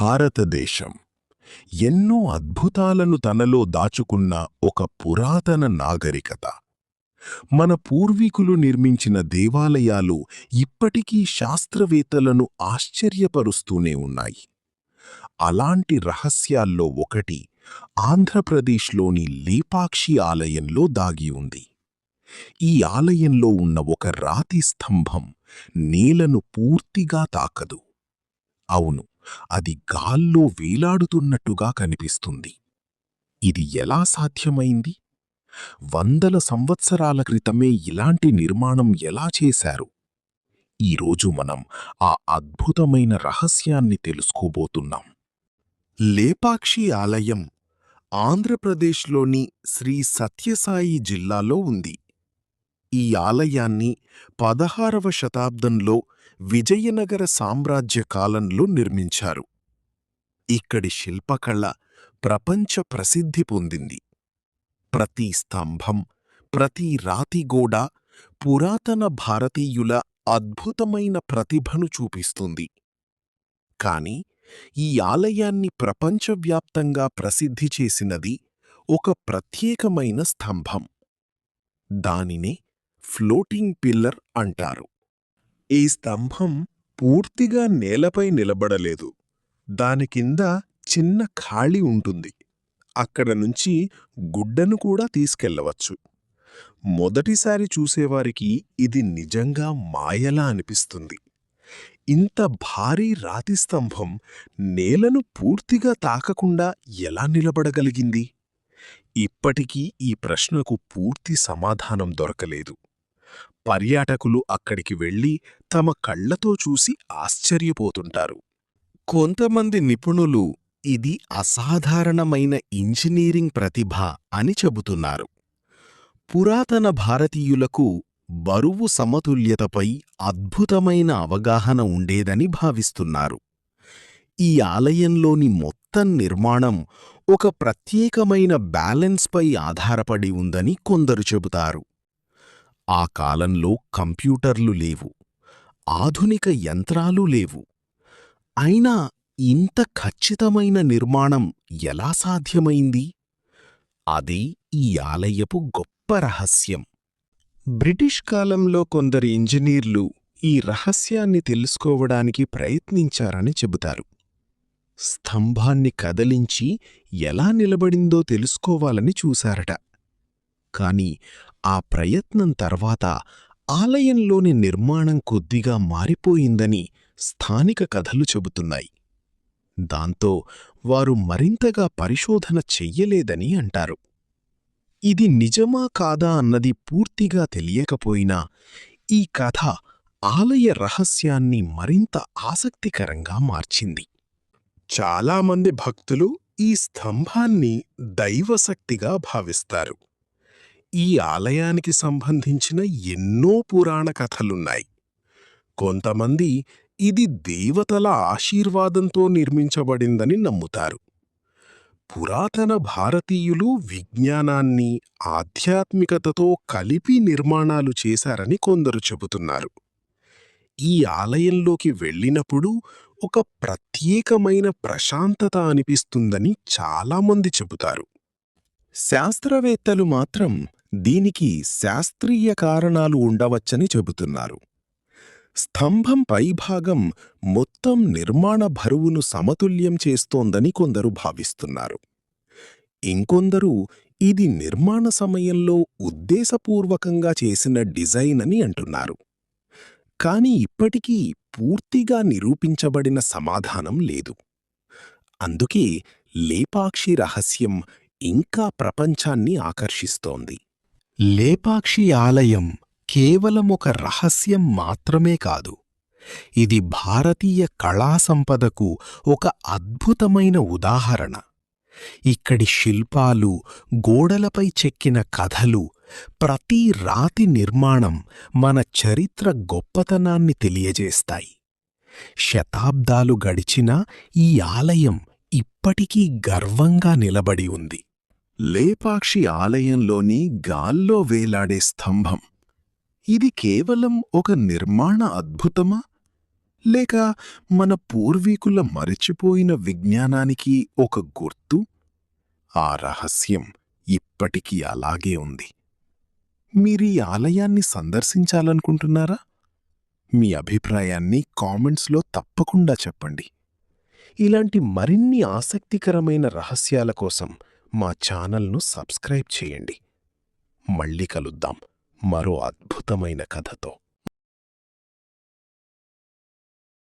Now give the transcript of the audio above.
భారతదేశం ఎన్నో అద్భుతాలను తనలో దాచుకున్న ఒక పురాతన నాగరికత. మన పూర్వీకులు నిర్మించిన దేవాలయాలు ఇప్పటికీ శాస్త్రవేత్తలను ఆశ్చర్యపరుస్తూనే ఉన్నాయి. అలాంటి రహస్యాల్లో ఒకటి ఆంధ్రప్రదేశ్లోని లేపాక్షి ఆలయంలో దాగి ఉంది. ఈ ఆలయంలో ఉన్న ఒక రాతి స్తంభం నేలను పూర్తిగా తాకదు. అవును, అది గాల్లో వేలాడుతున్నట్టుగా కనిపిస్తుంది. ఇది ఎలా సాధ్యమైంది? వందల సంవత్సరాల క్రితమే ఇలాంటి నిర్మాణం ఎలా చేశారు? ఈరోజు మనం ఆ అద్భుతమైన రహస్యాన్ని తెలుసుకోబోతున్నాం. లేపాక్షి ఆలయం ఆంధ్రప్రదేశ్లోని శ్రీ సత్యసాయి జిల్లాలో ఉంది. ఈ ఆలయాన్ని 16వ శతాబ్దంలో విజయనగర సామ్రాజ్య కాలంలో నిర్మించారు. ఇక్కడి శిల్పకళ ప్రపంచ ప్రసిద్ధి పొందింది. ప్రతి స్తంభం, ప్రతి రాతిగోడ పురాతన భారతీయుల అద్భుతమైన ప్రతిభను చూపిస్తుంది. కాని ఈ ఆలయాన్ని ప్రపంచవ్యాప్తంగా ప్రసిద్ధి చేసినది ఒక ప్రత్యేకమైన స్తంభం. దానినే ఫ్లోటింగ్ పిల్లర్ అంటారు. ఈ స్తంభం పూర్తిగా నేలపై నిలబడలేదు. దాని కింద చిన్న ఖాళీ ఉంటుంది. అక్కడ నుంచి గుడ్డను కూడా తీసుకెళ్లవచ్చు. మొదటిసారి చూసేవారికి ఇది నిజంగా మాయలా అనిపిస్తుంది. ఇంత భారీ రాతి స్తంభం నేలను పూర్తిగా తాకకుండా ఎలా నిలబడగలిగింది? ఇప్పటికీ ఈ ప్రశ్నకు పూర్తి సమాధానం దొరకలేదు. పర్యాటకులు అక్కడికి వెళ్లి తమ కళ్లతో చూసి ఆశ్చర్యపోతుంటారు. కొంతమంది నిపుణులు ఇది అసాధారణమైన ఇంజనీరింగ్ ప్రతిభ అని చెబుతున్నారు. పురాతన భారతీయులకు బరువు సమతుల్యతపై అద్భుతమైన అవగాహన ఉండేదని భావిస్తున్నారు. ఈ ఆలయంలోని మొత్తం నిర్మాణం ఒక ప్రత్యేకమైన బ్యాలెన్స్పై ఆధారపడి ఉందని కొందరు చెబుతారు. ఆ కాలంలో కంప్యూటర్లు లేవు, ఆధునిక యంత్రాలు లేవు. అయినా ఇంత ఖచ్చితమైన నిర్మాణం ఎలా సాధ్యమైంది? అదే ఈ ఆలయపు గొప్ప రహస్యం. బ్రిటిష్ కాలంలో కొందరు ఇంజనీర్లు ఈ రహస్యాన్ని తెలుసుకోవడానికి ప్రయత్నించారని చెబుతారు. స్తంభాన్ని కదిలించి ఎలా నిలబడిందో తెలుసుకోవాలని చూశారట. కాని ఆ ప్రయత్నం తర్వాత ఆలయంలోని నిర్మాణం కొద్దిగా మారిపోయిందని స్థానిక కథలు చెబుతున్నాయి. దాంతో వారు మరింతగా పరిశోధన చెయ్యలేదని అంటారు. ఇది నిజమా కాదా అన్నది పూర్తిగా తెలియకపోయినా ఈ కథ ఆలయ రహస్యాన్ని మరింత ఆసక్తికరంగా మార్చింది. చాలామంది భక్తులు ఈ స్తంభాన్ని దైవశక్తిగా భావిస్తారు. ఈ ఆలయానికి సంబంధించిన ఎన్నో పురాణ కథలున్నాయి. కొంతమంది ఇది దేవతల ఆశీర్వాదంతో నిర్మించబడిందని నమ్ముతారు. పురాతన భారతీయులు విజ్ఞానాన్ని, ఆధ్యాత్మికతతో కలిపి నిర్మాణాలు చేశారని కొందరు చెబుతున్నారు. ఈ ఆలయంలోకి వెళ్ళినప్పుడు ఒక ప్రత్యేకమైన ప్రశాంతత అనిపిస్తుందని చాలామంది చెబుతారు. శాస్త్రవేత్తలు మాత్రం దీనికి శాస్త్రీయ కారణాలు ఉండవచ్చని చెబుతున్నారు. స్తంభం పైభాగం మొత్తం నిర్మాణ బరువును సమతుల్యం చేస్తోందని కొందరు భావిస్తున్నారు. ఇంకొందరు ఇది నిర్మాణ సమయంలో ఉద్దేశపూర్వకంగా చేసిన డిజైన్ అని అంటున్నారు. కాని ఇప్పటికీ పూర్తిగా నిరూపించబడిన సమాధానం లేదు. అందుకే లేపాక్షి రహస్యం ఇంకా ప్రపంచాన్ని ఆకర్షిస్తోంది. లేపాక్షి ఆలయం కేవలం ఒక రహస్యం మాత్రమే కాదు, ఇది భారతీయ కళా సంపదకు ఒక అద్భుతమైన ఉదాహరణ. ఇక్కడి శిల్పాలు, గోడలపై చెక్కిన కథలు, ప్రతి రాతి నిర్మాణం మన చరిత్ర గొప్పతనాన్ని తెలియజేస్తాయి. శతాబ్దాలు గడిచినా ఈ ఆలయం ఇప్పటికీ గర్వంగా నిలబడి ఉంది. లేపాక్షి ఆలయంలోని గాల్లో వేలాడే స్తంభం, ఇది కేవలం ఒక నిర్మాణ అద్భుతమా? లేక మన పూర్వీకుల మరచిపోయిన విజ్ఞానానికి ఒక గుర్తు? ఆ రహస్యం ఇప్పటికీ అలాగే ఉంది. మీరీ ఆలయాన్ని సందర్శించాలనుకుంటున్నారా? మీ అభిప్రాయాన్ని కామెంట్స్లో తప్పకుండా చెప్పండి. ఇలాంటి మరిన్ని ఆసక్తికరమైన రహస్యాల కోసం మా ఛానల్ను సబ్స్క్రైబ్ చేయండి. మళ్ళీ కలుద్దాం మరో అద్భుతమైన కథతో.